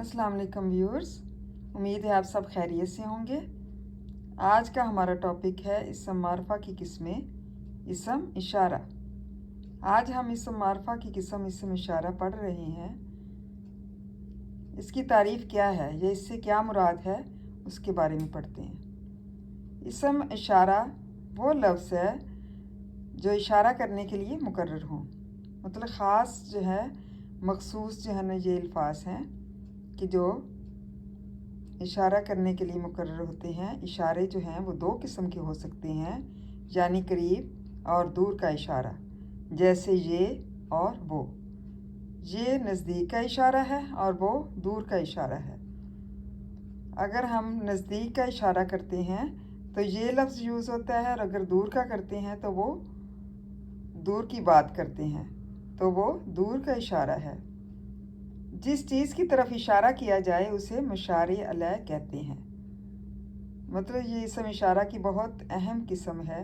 अस्सलाम वालेकुम व्यूअर्स, उम्मीद है आप सब खैरियत से होंगे। आज का हमारा टॉपिक है इसम मारफा की किस्में, इसम इशारा। आज हम इसम मारफा की किस्म इसम इशारा पढ़ रहे हैं। इसकी तारीफ़ क्या है या इससे क्या मुराद है उसके बारे में पढ़ते हैं। इसम इशारा वो लफ्ज़ है जो इशारा करने के लिए मुकर्रर हो, मतलब ख़ास जो है मखसूस जो है ना ये अल्फाज हैं कि जो इशारा करने के लिए मुकर्रर होते हैं। इशारे जो हैं वो दो किस्म के हो सकते हैं, यानी करीब और दूर का इशारा, जैसे ये और वो। ये नज़दीक का इशारा है और वो दूर का इशारा है। अगर हम नज़दीक का इशारा करते हैं तो ये लफ्ज़ यूज़ होता है, और अगर दूर का करते हैं तो वो दूर की बात करते हैं, तो वो दूर का इशारा है। जिस चीज़ की तरफ इशारा किया जाए उसे मुशारे अलैह कहते हैं। मतलब ये इसम इशारा की बहुत अहम किस्म है।